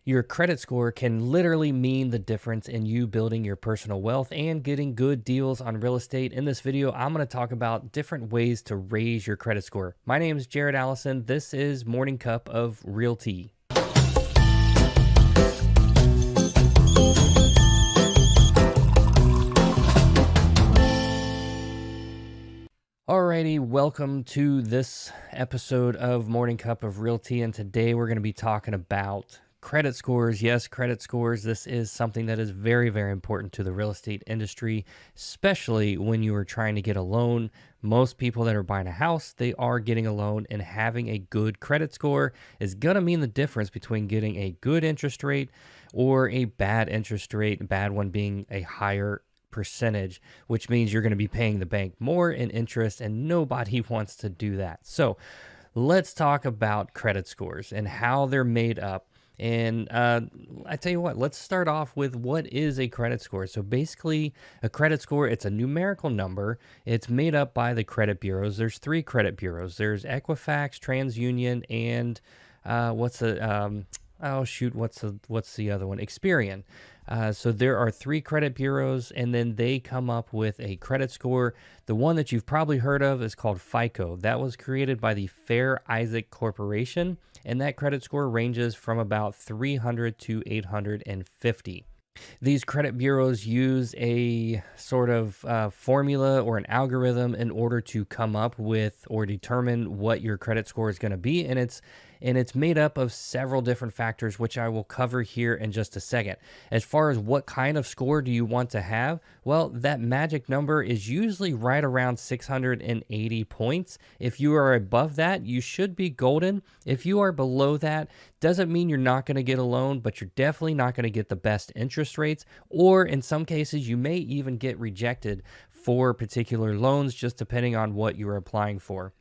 Your credit score can literally mean the difference in you building your personal wealth and getting good deals on real estate. In this video, I'm going to talk about different ways to raise your credit score. My name is Jared Allison. This is Morning Cup of Real Tea. Alrighty, welcome to this episode of Morning Cup of Real Tea, and today we're going to be talking about credit scores. Yes, credit scores. This is something that is very, very important to the real estate industry, especially when you are trying to get a loan. Most people that are buying a house, they are getting a loan, and having a good credit score is going to mean the difference between getting a good interest rate or a bad interest rate, bad one being a higher percentage, which means you're going to be paying the bank more in interest, and nobody wants to do that. So let's talk about credit scores and how they're made up. And I tell you what, let's start off with what is a credit score. So basically, a credit score, it's a numerical number. It's made up by the credit bureaus. There's three credit bureaus. There's Equifax, TransUnion, and what's the other one? Experian. So there are three credit bureaus, and then they come up with a credit score. The one that you've probably heard of is called FICO. That was created by the Fair Isaac Corporation, and that credit score ranges from about 300 to 850. These credit bureaus use a sort of formula or an algorithm in order to come up with or determine what your credit score is going to be, and it's made up of several different factors, which I will cover here in just a second. As far as what kind of score do you want to have, well, that magic number is usually right around 680 points. If you are above that, you should be golden. If you are below that, doesn't mean you're not going to get a loan, but you're definitely not going to get the best interest rates, or in some cases, you may even get rejected for particular loans, just depending on what you're applying for.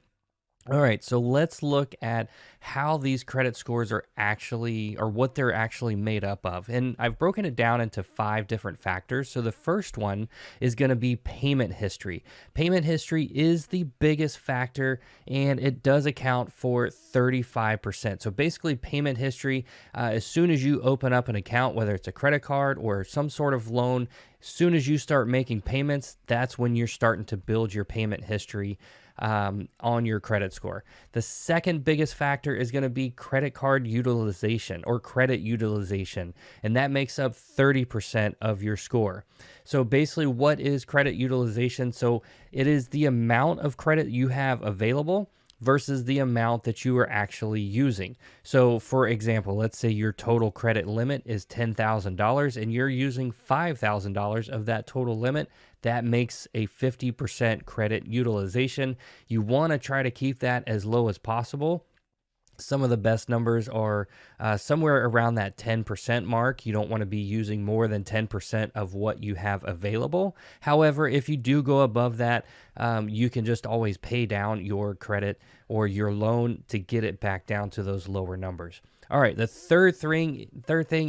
All right, so let's look at how these credit scores are actually, or what they're actually made up of. And I've broken it down into 5 different factors. So the first one is going to be payment history. Payment history is the biggest factor, and it does account for 35%. So basically, payment history, as soon as you open up an account, whether it's a credit card or some sort of loan, as soon as you start making payments, that's when you're starting to build your payment history on your credit score. The second biggest factor is going to be credit card utilization or credit utilization, and that makes up 30% of your score. So basically, what is credit utilization? So it is the amount of credit you have available versus the amount that you are actually using. So for example, let's say your total credit limit is $10,000 and you're using $5,000 of that total limit. That makes a 50% credit utilization. You want to try to keep that as low as possible. Some of the best numbers are somewhere around that 10% mark. You don't want to be using more than 10% of what you have available. However, if you do go above that, you can just always pay down your credit or your loan to get it back down to those lower numbers. All right, the third thing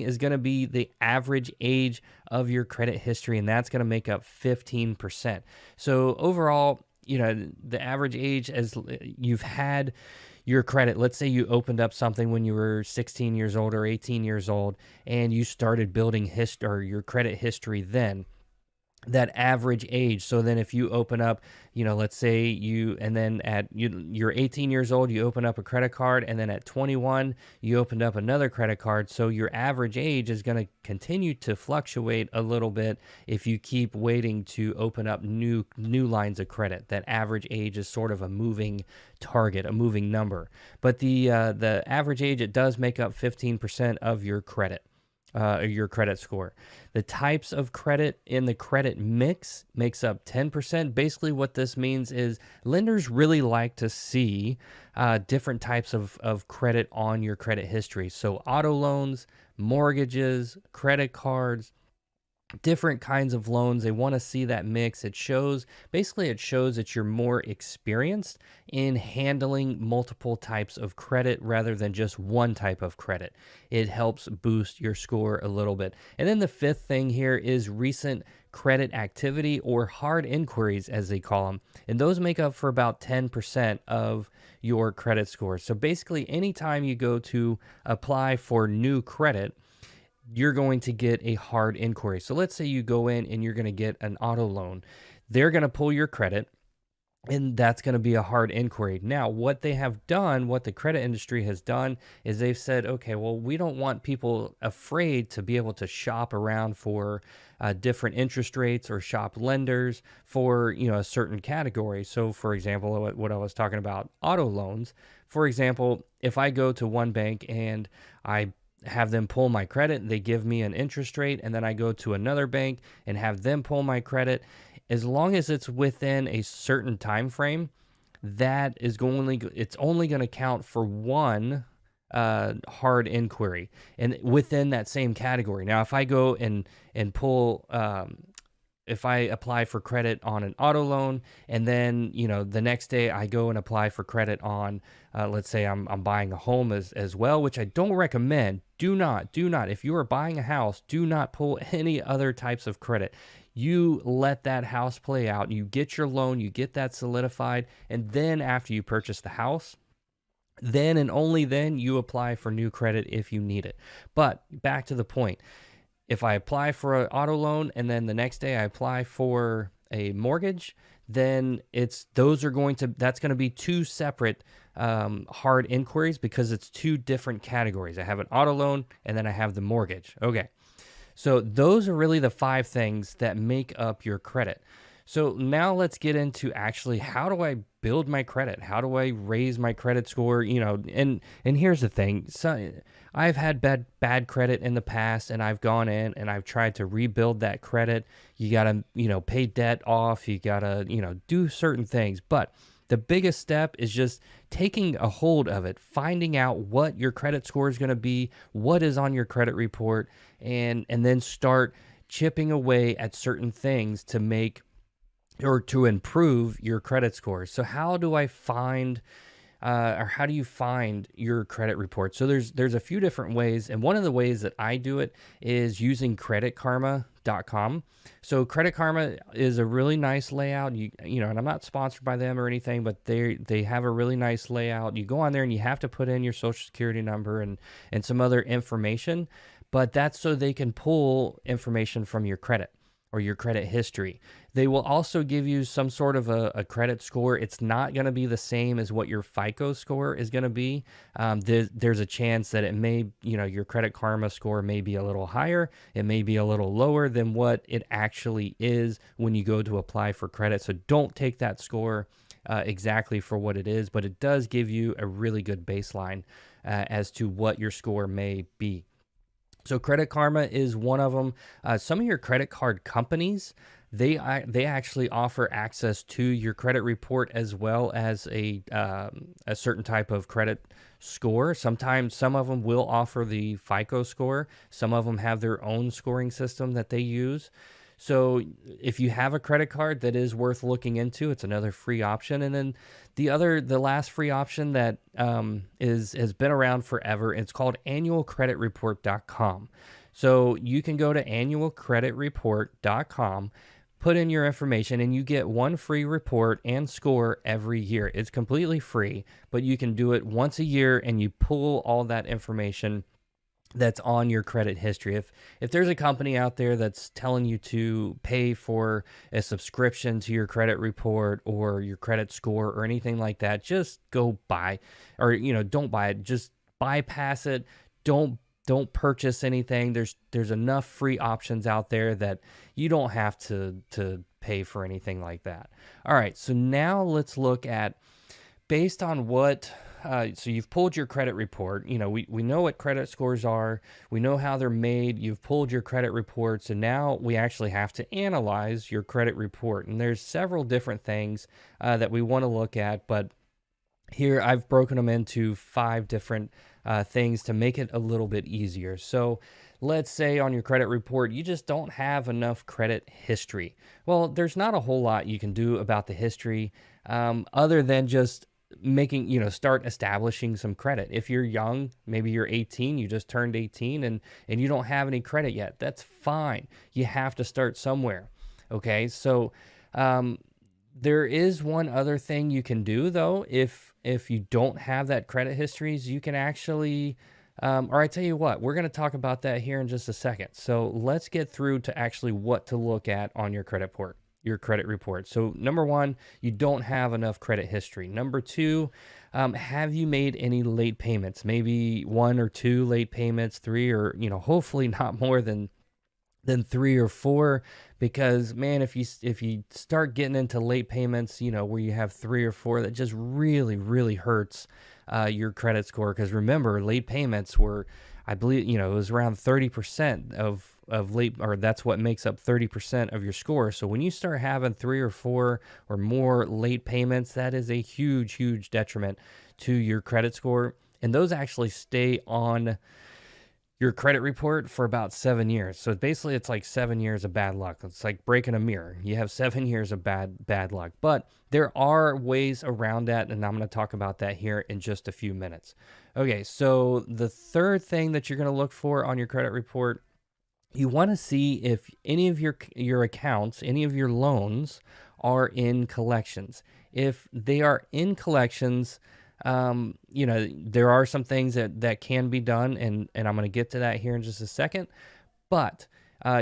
is going to be the average age of your credit history, and that's going to make up 15%. So overall, the average age as you've had your credit, let's say you opened up something when you were 16 years old or 18 years old, and you started building your credit history then. That average age. So then if you open up, let's say you're 18 years old, you open up a credit card, and then at 21, you opened up another credit card. So your average age is going to continue to fluctuate a little bit if you keep waiting to open up new lines of credit. That average age is sort of a moving target, a moving number. But the average age, it does make up 15% of your credit. Your credit score. The types of credit in the credit mix makes up 10%. Basically, what this means is lenders really like to see different types of credit on your credit history. So auto loans, mortgages, credit cards, different kinds of loans. They want to see that mix. It shows that you're more experienced in handling multiple types of credit rather than just one type of credit. It helps boost your score a little bit. And then the fifth thing here is recent credit activity or hard inquiries, as they call them. And those make up for about 10% of your credit score. So basically, anytime you go to apply for new credit, you're going to get a hard inquiry. So let's say you go in and you're going to get an auto loan. They're going to pull your credit, and that's going to be a hard inquiry. Now, what they have done, what the credit industry has done, is they've said, okay, well, we don't want people afraid to be able to shop around for different interest rates or shop lenders for, a certain category. So, for example, what I was talking about, auto loans. For example, if I go to one bank and I have them pull my credit, they give me an interest rate, and then I go to another bank and have them pull my credit, as long as it's within a certain time frame, it's only going to count for one hard inquiry and within that same category. Now, if I go and pull if I apply for credit on an auto loan, and then the next day I go and apply for credit on let's say I'm buying a home as well, which I don't recommend. Do not, if you are buying a house, do not pull any other types of credit. You let that house play out, you get your loan, you get that solidified, and then after you purchase the house, then and only then you apply for new credit if you need it. But back to the point, if I apply for an auto loan and then the next day I apply for a mortgage, then that's going to be two separate hard inquiries, because it's two different categories. I have an auto loan and then I have the mortgage. Okay. So those are really the 5 things that make up your credit. So now let's get into actually, how do I build my credit? How do I raise my credit score? And here's the thing. So I've had bad credit in the past, and I've gone in and I've tried to rebuild that credit. You got to, pay debt off. You got to, do certain things. But the biggest step is just taking a hold of it, finding out what your credit score is going to be, what is on your credit report, and then start chipping away at certain things to make or to improve your credit score. So how do I find or how do you find your credit report? So there's a few different ways, and one of the ways that I do it is using creditkarma.com. So Credit Karma is a really nice layout. And I'm not sponsored by them or anything, but they have a really nice layout. You go on there and you have to put in your social security number and some other information, but that's so they can pull information from your credit or your credit history. They will also give you some sort of a credit score. It's not going to be the same as what your FICO score is going to be. There's a chance that it may, your Credit Karma score may be a little higher. It may be a little lower than what it actually is when you go to apply for credit. So don't take that score exactly for what it is, but it does give you a really good baseline as to what your score may be. So Credit Karma is one of them. Some of your credit card companies, they actually offer access to your credit report as well as a certain type of credit score. Sometimes some of them will offer the FICO score. Some of them have their own scoring system that they use. So if you have a credit card, that is worth looking into. It's another free option. And then the last free option that has been around forever, it's called annualcreditreport.com. So you can go to annualcreditreport.com, put in your information, and you get one free report and score every year. It's completely free, but you can do it once a year, and you pull all that information that's on your credit history. If there's a company out there that's telling you to pay for a subscription to your credit report or your credit score or anything like that, just go buy, or don't buy it. Just bypass it. Don't purchase anything. There's enough free options out there that you don't have to pay for anything like that. All right, so now let's look at, based on what so you've pulled your credit report. We know what credit scores are. We know how they're made. You've pulled your credit report. So now we actually have to analyze your credit report. And there's several different things that we want to look at. But here I've broken them into 5 different things to make it a little bit easier. So let's say on your credit report, you just don't have enough credit history. Well, there's not a whole lot you can do about the history other than just start establishing some credit. If you're young, maybe you're 18, you just turned 18 and you don't have any credit yet, that's fine. You have to start somewhere. Okay, so um, there is one other thing you can do though. If you don't have that credit histories, you can actually, or I tell you what, we're going to talk about that here in just a second. So let's get through to actually what to look at on your your credit report. So number one, you don't have enough credit history. Number two, have you made any late payments? Maybe one or two late payments, three, or hopefully not more than three or four, because man, if you start getting into late payments, where you have three or four, that just really hurts your credit score. Because remember, late payments were, I believe, it was around 30% of late, or that's what makes up 30% of your score. So when you start having three or four or more late payments, that is a huge detriment to your credit score. And those actually stay on your credit report for about 7 years. So basically it's like 7 years of bad luck. It's like breaking a mirror. You have 7 years of bad luck. But there are ways around that, and I'm going to talk about that here in just a few minutes. Okay, so the third thing that you're going to look for on your credit report, you want to see if any of your accounts, any of your loans are in collections. If they are in collections, there are some things that can be done, and I'm going to get to that here in just a second. But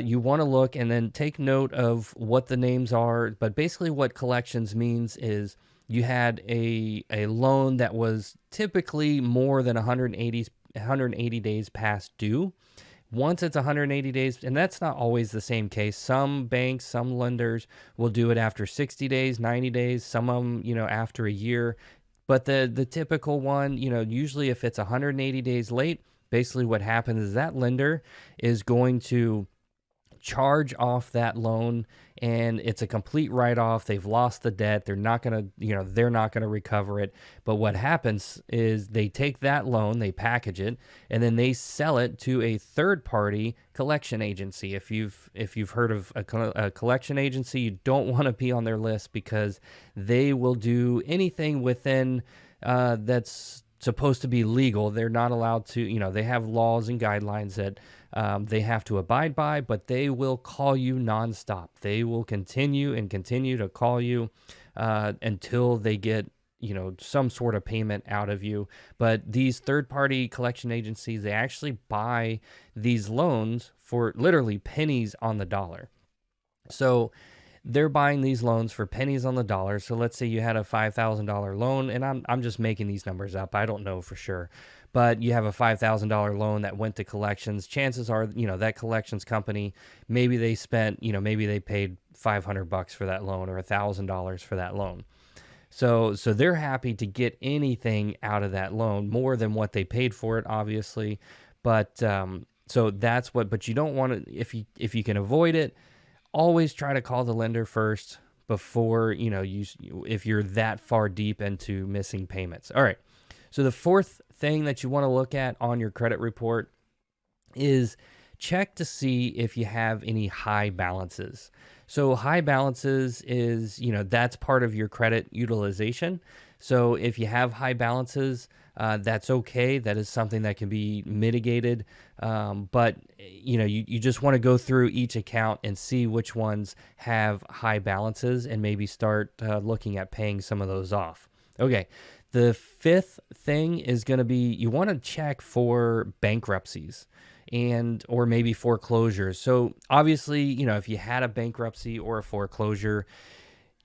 you want to look and then take note of what the names are. But basically what collections means is you had a loan that was typically more than 180 days past due. Once it's 180 days, and that's not always the same case. Some banks, some lenders will do it after 60 days, 90 days, some of them, after a year. But the typical one, usually if it's 180 days late, basically what happens is that lender is going to charge off that loan, and it's a complete write-off. They've lost the debt. They're not going to, they're not going to recover it. But what happens is they take that loan, they package it, and then they sell it to a third-party collection agency. If you've heard of a collection agency, you don't want to be on their list, because they will do anything within that's supposed to be legal. They're not allowed to, they have laws and guidelines that they have to abide by, but they will call you nonstop. They will continue to call you until they get, some sort of payment out of you. But these third-party collection agencies, they actually buy these loans for literally pennies on the dollar. So they're buying these loans for pennies on the dollar. So let's say you had a $5,000 loan, and I'm just making these numbers up. I don't know for sure. But you have a $5,000 loan that went to collections. Chances are, that collections company, maybe they spent, maybe they paid $500 for that loan, or $1,000 for that loan. So they're happy to get anything out of that loan, more than what they paid for it, obviously. But so that's what. But you don't want to, if you can avoid it, always try to call the lender first before, if you're that far deep into missing payments. All right. So the fourth thing that you want to look at on your credit report is check to see if you have any high balances. So high balances is, that's part of your credit utilization. So if you have high balances, that's okay. That is something that can be mitigated. But you just want to go through each account and see which ones have high balances, and maybe start looking at paying some of those off. Okay. The fifth thing is going to be, you want to check for bankruptcies or maybe foreclosures. So obviously, if you had a bankruptcy or a foreclosure,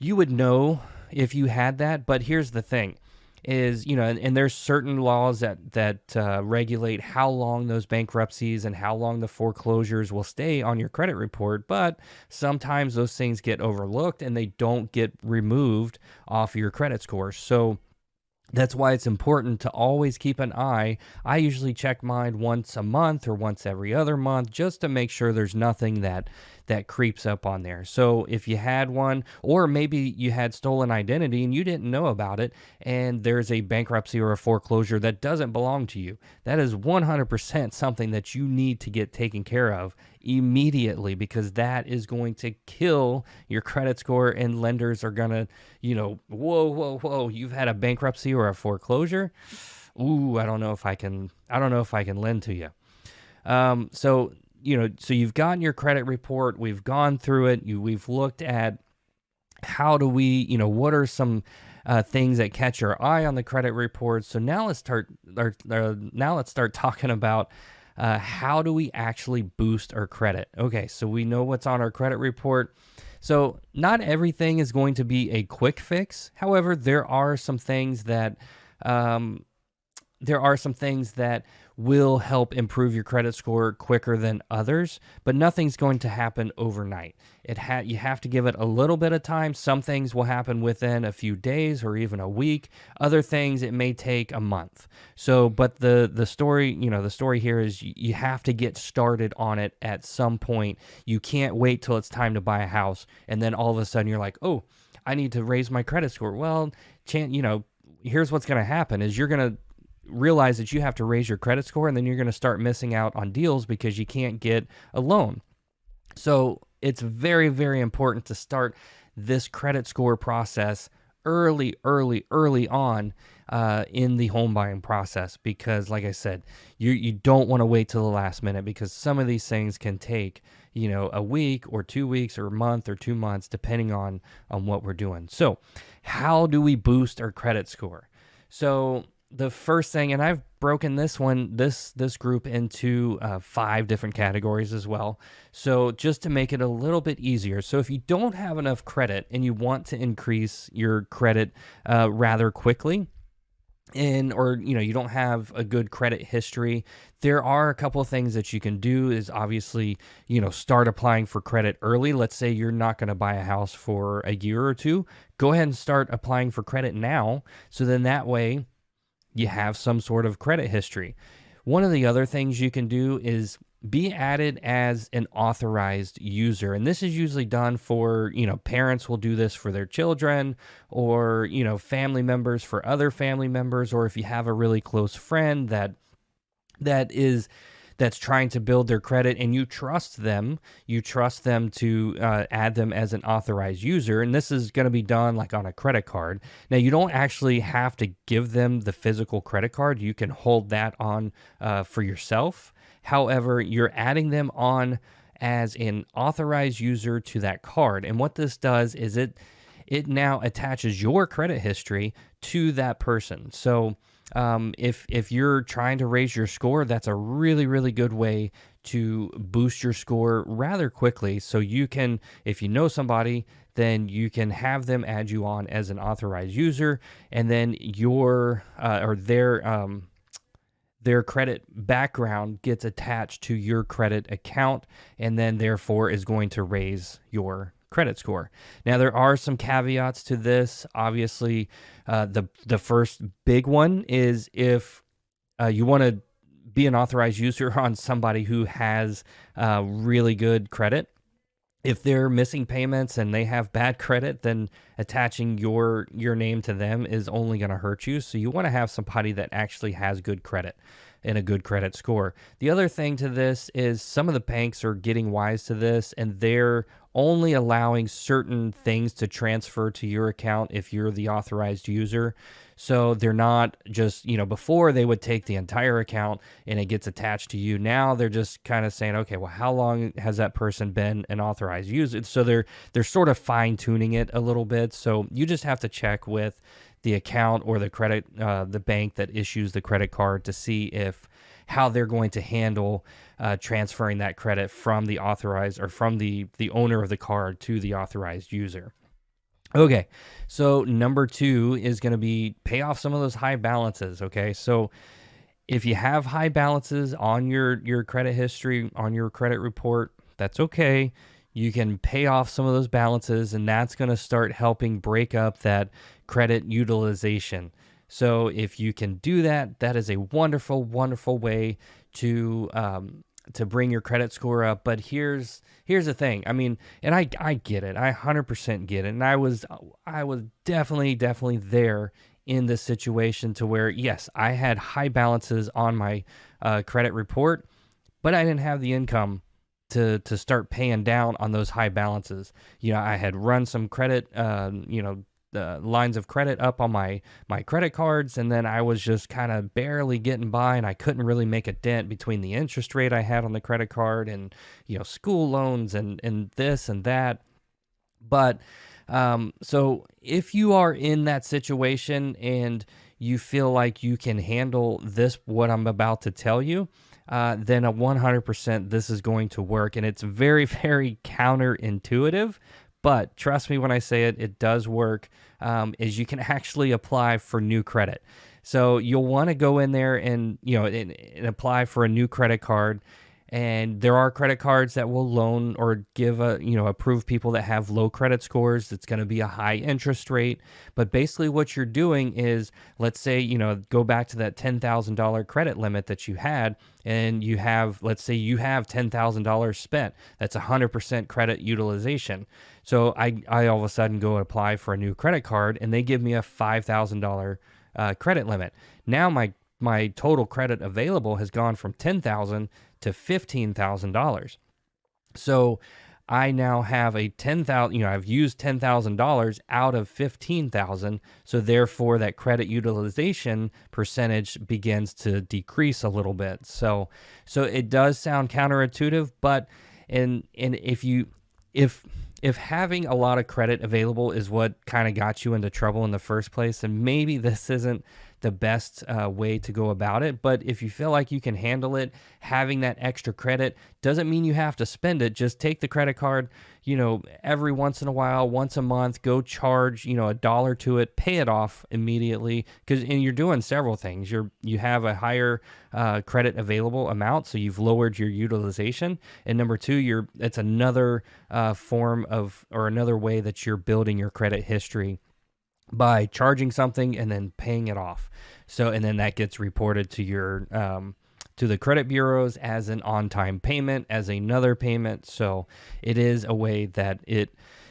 you would know if you had that. But here's the thing is, and there's certain laws that regulate how long those bankruptcies and how long the foreclosures will stay on your credit report. But sometimes those things get overlooked and they don't get removed off your credit score. So that's why it's important to always keep an eye. I usually check mine once a month or once every other month, just to make sure there's nothing that creeps up on there. So if you had one, or maybe you had stolen identity and you didn't know about it, and there's a bankruptcy or a foreclosure that doesn't belong to you, that is 100% something that you need to get taken care of immediately, because that is going to kill your credit score, and lenders are gonna, whoa, you've had a bankruptcy or a foreclosure. Ooh, I don't know if I can lend to you. So so you've gotten your credit report, we've gone through it, we've looked at how do we, what are some things that catch our eye on the credit report. So now let's start talking about how do we actually boost our credit. Okay, so we know what's on our credit report. So not everything is going to be a quick fix. However, there are some things that will help improve your credit score quicker than others, but nothing's going to happen overnight. You have to give it a little bit of time. Some things will happen within a few days or even a week. Other things, it may take a month. So, but the story, the story here is you have to get started on it at some point. You can't wait till it's time to buy a house and then all of a sudden you're like, oh, I need to raise my credit score. Well, here's what's going to happen is you're going to realize that you have to raise your credit score, and then you're going to start missing out on deals because you can't get a loan. So it's very, very important to start this credit score process early on in the home buying process, because like I said, you don't want to wait till the last minute, because some of these things can take a week or 2 weeks or a month or 2 months, depending on what we're doing. So how do we boost our credit score? So the first thing, and I've broken this group into 5 different categories as well. So just to make it a little bit easier. So if you don't have enough credit and you want to increase your credit rather quickly, or you don't have a good credit history, there are a couple of things that you can do. Is obviously start applying for credit early. Let's say you're not going to buy a house for a year or two. Go ahead and start applying for credit now, so then that way you have some sort of credit history. One of the other things you can do is be added as an authorized user. And this is usually done for, parents will do this for their children, or, family members for other family members, or if you have a really close friend that's trying to build their credit and you trust them to add them as an authorized user. And this is going to be done like on a credit card. Now, you don't actually have to give them the physical credit card. You can hold that on for yourself. However, you're adding them on as an authorized user to that card. And what this does is it now attaches your credit history to that person. So if you're trying to raise your score, that's a really, really good way to boost your score rather quickly. So you can, if you know somebody, then you can have them add you on as an authorized user, and then your or their credit background gets attached to your credit account, and then therefore is going to raise your credit score. Now, there are some caveats to this. Obviously, the first big one is if you want to be an authorized user on somebody who has really good credit. If they're missing payments and they have bad credit, then attaching your name to them is only going to hurt you. So you want to have somebody that actually has good credit and a good credit score. The other thing to this is some of the banks are getting wise to this, and they're only allowing certain things to transfer to your account if you're the authorized user. So they're not just, before they would take the entire account and it gets attached to you. Now they're just kind of saying, okay, well, how long has that person been an authorized user? So they're sort of fine tuning it a little bit. So you just have to check with the account or the bank that issues the credit card to see how they're going to handle transferring that credit from the authorized or from the owner of the card to the authorized user. Okay, so number 2 is going to be pay off some of those high balances. Okay, so if you have high balances on your credit history, on your credit report, that's okay. You can pay off some of those balances, and that's going to start helping break up that credit utilization. So if you can do that, that is a wonderful, wonderful way to bring your credit score up. But here's the thing. I mean, and I get it. I 100% get it. And I was definitely there in this situation to where, yes, I had high balances on my credit report, but I didn't have the income to start paying down on those high balances. I had run some credit, lines of credit up on my credit cards, and then I was just kind of barely getting by, and I couldn't really make a dent between the interest rate I had on the credit card and school loans and this and that. But so if you are in that situation and you feel like you can handle this, what I'm about to tell you, then 100% this is going to work. And it's very, very counterintuitive, but trust me when I say it, it does work, is you can actually apply for new credit. So you'll want to go in there and, and apply for a new credit card. And there are credit cards that will loan or give approve people that have low credit scores. It's going to be a high interest rate. But basically what you're doing is, let's say, go back to that $10,000 credit limit that you had, and let's say you have $10,000 spent. That's 100% credit utilization. So I all of a sudden go apply for a new credit card, and they give me a $5,000 credit limit. Now my total credit available has gone from $10,000 to $15,000. So I now have a $10,000, I've used $10,000 out of $15,000. So therefore that credit utilization percentage begins to decrease a little bit. So it does sound counterintuitive, but if having a lot of credit available is what kind of got you into trouble in the first place, then maybe this isn't the best way to go about it. But if you feel like you can handle it, having that extra credit doesn't mean you have to spend it. Just take the credit card, every once in a while, once a month, go charge, $1 to it, pay it off immediately. And you're doing several things. You have a higher credit available amount, so you've lowered your utilization. And number two, it's another form of, or another way that you're building your credit history by charging something and then paying it off. So, and then that gets reported to your to the credit bureaus as an on-time payment, as another payment. So it is a way that it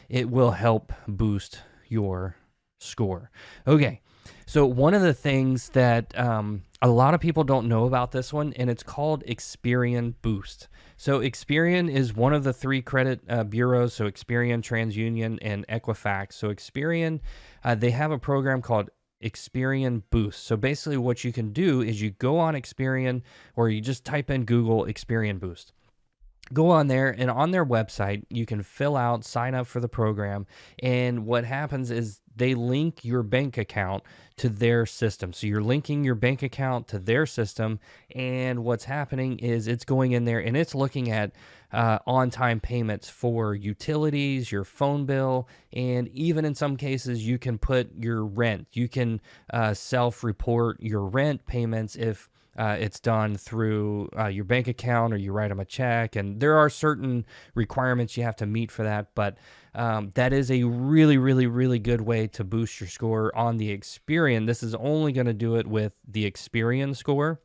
will help boost your score. Okay, so one of the things that a lot of people don't know about this one, and it's called Experian Boost. So Experian is one of the three credit bureaus, so Experian, TransUnion, and Equifax. So Experian, they have a program called Experian Boost. So basically what you can do is you go on Experian, or you just type in Google Experian Boost. Go on there, and on their website, you can sign up for the program. And what happens is they link your bank account to their system. So you're linking your bank account to their system. And what's happening is it's going in there and it's looking at on-time payments for utilities, your phone bill, and even in some cases, you can put your rent. You can self-report your rent payments if it's done through your bank account, or you write them a check. And there are certain requirements you have to meet for that. But that is a really, really, really good way to boost your score on the Experian. This is only going to do it with the Experian score,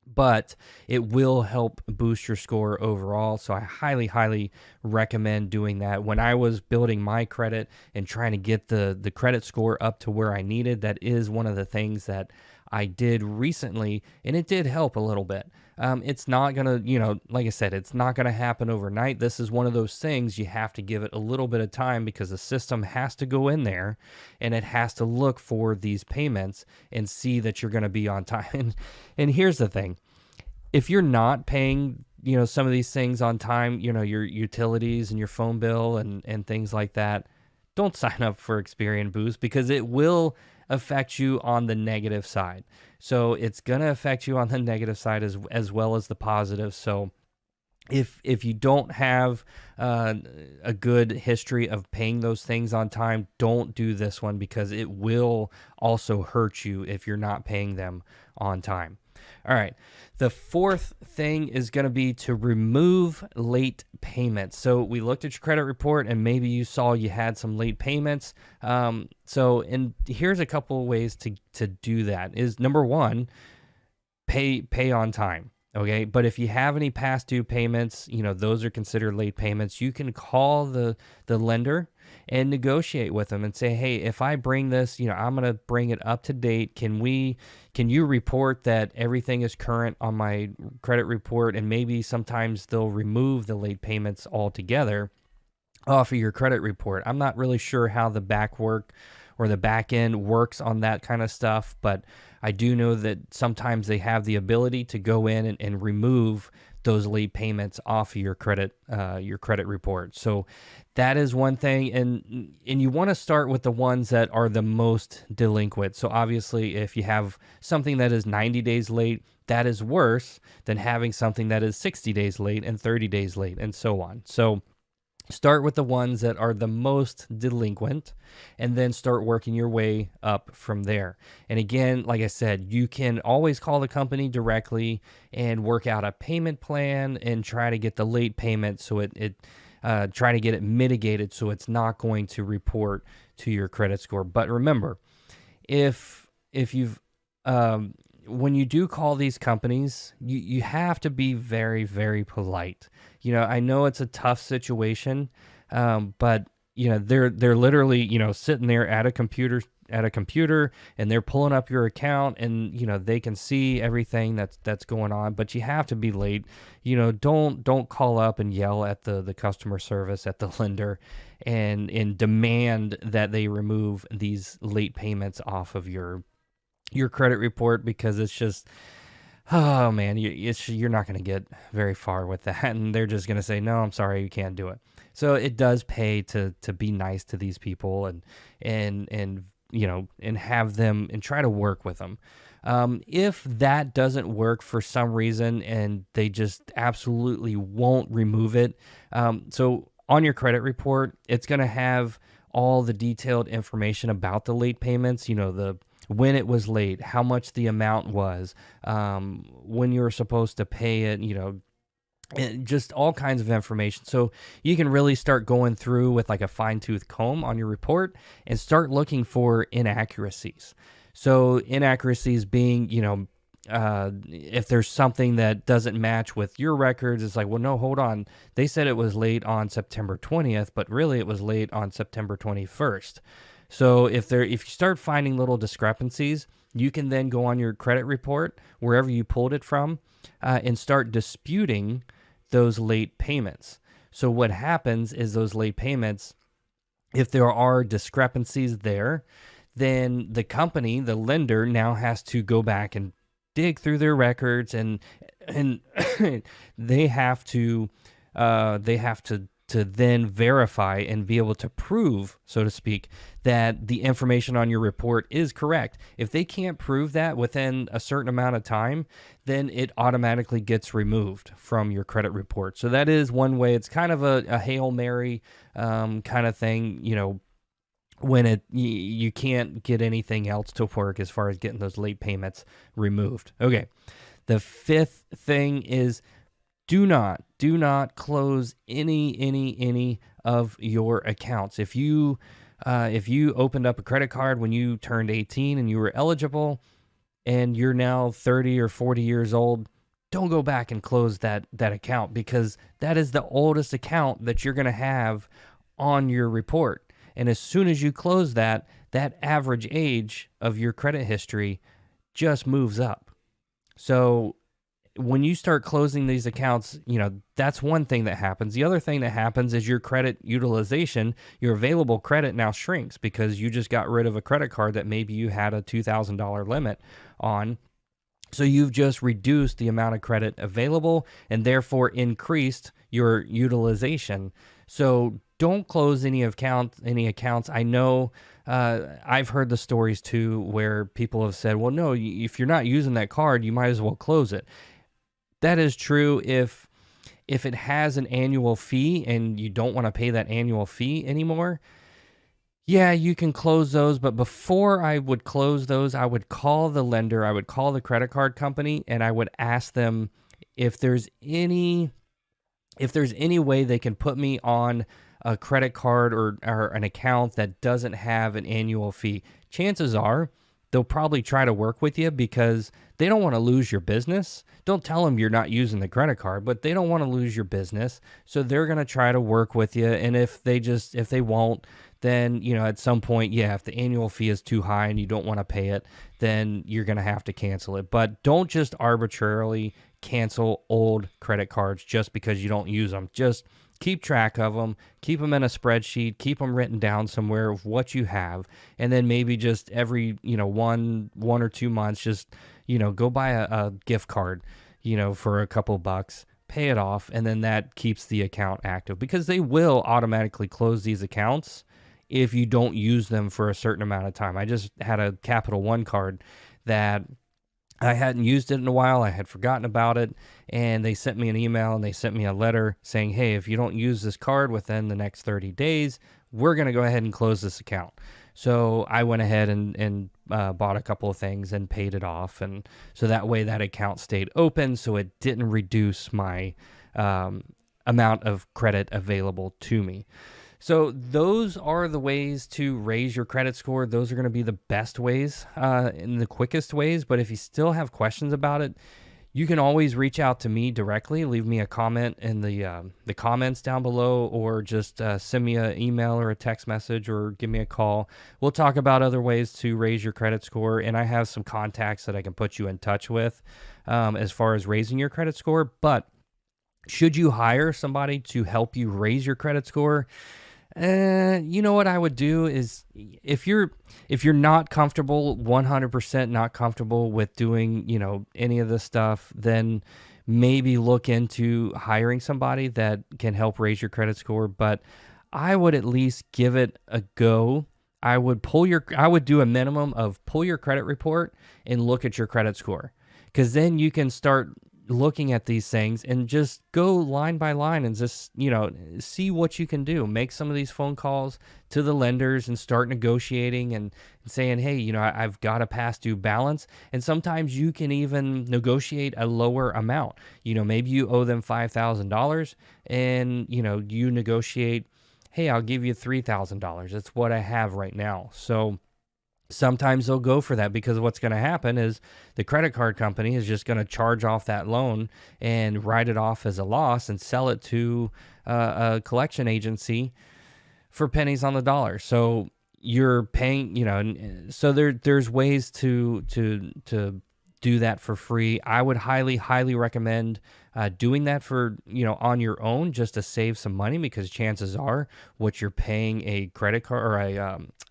but it will help boost your score overall. So I highly, highly recommend doing that. When I was building my credit and trying to get the credit score up to where I needed, that is one of the things that I did recently, and it did help a little bit. It's not going to, like I said, it's not going to happen overnight. This is one of those things you have to give it a little bit of time, because the system has to go in there and it has to look for these payments and see that you're going to be on time. And here's the thing. If you're not paying, some of these things on time, your utilities and your phone bill and things like that, don't sign up for Experian Boost, because it will affect you on the negative side. So it's going to affect you on the negative side as well as the positive. So if you don't have a good history of paying those things on time, don't do this one, because it will also hurt you if you're not paying them on time. All right. The fourth thing is going to be to remove late payments. So we looked at your credit report and maybe you saw you had some late payments. And here's a couple of ways to do that. Is number one, pay on time. Okay. But if you have any past due payments, those are considered late payments. You can call the lender and negotiate with them and say, hey, if I bring this, I'm going to bring it up to date. Can you report that everything is current on my credit report? And maybe sometimes they'll remove the late payments altogether off of your credit report. I'm not really sure how the back or the back end works on that kind of stuff, but I do know that sometimes they have the ability to go in and remove those late payments off of your credit report. So that is one thing, and you want to start with the ones that are the most delinquent. So obviously, if you have something that is 90 days late, that is worse than having something that is 60 days late and 30 days late and so on. So start with the ones that are the most delinquent and then start working your way up from there. And again, like I said, you can always call the company directly and work out a payment plan and try to get the late payment so try to get it mitigated so it's not going to report to your credit score. But remember, if you've when you do call these companies, you have to be very, very polite. I know it's a tough situation, but they're literally sitting there at a computer and they're pulling up your account and they can see everything that's going on, but you have to be late. Don't call up and yell at the customer service at the lender and demand that they remove these late payments off of your credit report, because it's just, oh man, you're not going to get very far with that, and they're just going to say, no, I'm sorry, you can't do it. So it does pay to be nice to these people and have them and try to work with them. If that doesn't work for some reason and they just absolutely won't remove it, so on your credit report, it's going to have all the detailed information about the late payments, when it was late, how much the amount was, when you were supposed to pay it, and just all kinds of information. So you can really start going through with like a fine-tooth comb on your report and start looking for inaccuracies. So inaccuracies being, if there's something that doesn't match with your records, it's like, well, no, hold on. They said it was late on September 20th, but really it was late on September 21st. So if you start finding little discrepancies, you can then go on your credit report, wherever you pulled it from, and start disputing those late payments. So what happens is those late payments, if there are discrepancies there, then the company, the lender, now has to go back and dig through their records, and they have to then verify and be able to prove, so to speak, that the information on your report is correct. If they can't prove that within a certain amount of time, then it automatically gets removed from your credit report. So that is one way. It's kind of a Hail Mary kind of thing, when you can't get anything else to work as far as getting those late payments removed. Okay. The fifth thing is do not close any of your accounts. If you opened up a credit card when you turned 18 and you were eligible and you're now 30 or 40 years old, don't go back and close that account, because that is the oldest account that you're going to have on your report. And as soon as you close that average age of your credit history just moves up. So when you start closing these accounts, that's one thing that happens. The other thing that happens is your credit utilization, your available credit now shrinks, because you just got rid of a credit card that maybe you had a $2,000 limit on. So you've just reduced the amount of credit available and therefore increased your utilization. So don't close any accounts. I know I've heard the stories too where people have said, well, no, if you're not using that card, you might as well close it. That is true if it has an annual fee and you don't want to pay that annual fee anymore. Yeah, you can close those, but before I would close those, I would call the lender, I would call the credit card company, and I would ask them if there's any way they can put me on a credit card or an account that doesn't have an annual fee. Chances are they'll probably try to work with you because they don't want to lose your business. Don't tell them you're not using the credit card, but they don't want to lose your business. So they're going to try to work with you. And if they won't, then, at some point, if the annual fee is too high and you don't want to pay it, then you're going to have to cancel it. But don't just arbitrarily cancel old credit cards just because you don't use them. Just keep track of them, keep them in a spreadsheet, keep them written down somewhere of what you have, and then maybe just every, one or 2 months, just, go buy a gift card, for a couple bucks, pay it off, and then that keeps the account active, because they will automatically close these accounts if you don't use them for a certain amount of time. I just had a Capital One card that I hadn't used it in a while. I had forgotten about it, and they sent me an email and they sent me a letter saying, hey, if you don't use this card within the next 30 days, we're going to go ahead and close this account. So I went ahead and bought a couple of things and paid it off. And so that way that account stayed open, so it didn't reduce my amount of credit available to me. So those are the ways to raise your credit score. Those are going to be the best ways and the quickest ways. But if you still have questions about it, you can always reach out to me directly. Leave me a comment in the comments down below, or just send me an email or a text message, or give me a call. We'll talk about other ways to raise your credit score, and I have some contacts that I can put you in touch with as far as raising your credit score. But should you hire somebody to help you raise your credit score? What I would do is, if you're not comfortable, 100% not comfortable with doing, any of this stuff, then maybe look into hiring somebody that can help raise your credit score. But I would at least give it a go. I would do a minimum of pull your credit report and look at your credit score, because then you can start looking at these things and just go line by line and just, see what you can do. Make some of these phone calls to the lenders and start negotiating and saying, hey, I've got a past due balance. And sometimes you can even negotiate a lower amount. Maybe you owe them $5,000 and, you negotiate, hey, I'll give you $3,000. That's what I have right now. So sometimes they'll go for that, because what's going to happen is the credit card company is just going to charge off that loan and write it off as a loss and sell it to a collection agency for pennies on the dollar. So you're paying, so there's ways to do that for free. I would highly recommend doing that for, on your own, just to save some money, because chances are what you're paying a credit card or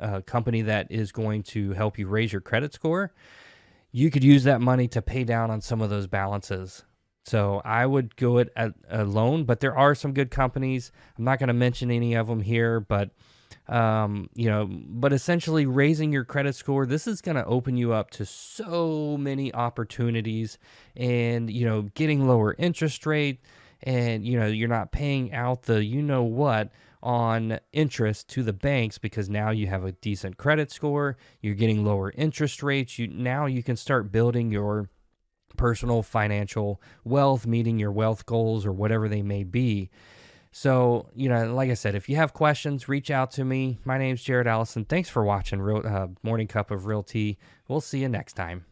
a company that is going to help you raise your credit score, you could use that money to pay down on some of those balances. So I would go it alone, but there are some good companies. I'm not going to mention any of them here, but but essentially raising your credit score, this is going to open you up to so many opportunities, and, getting lower interest rate, and, you're not paying out the, what on interest to the banks, because now you have a decent credit score, you're getting lower interest rates. Now you can start building your personal financial wealth, meeting your wealth goals or whatever they may be. So, like I said, if you have questions, reach out to me. My name's Jared Allison. Thanks for watching Morning Cup of Real Tea. We'll see you next time.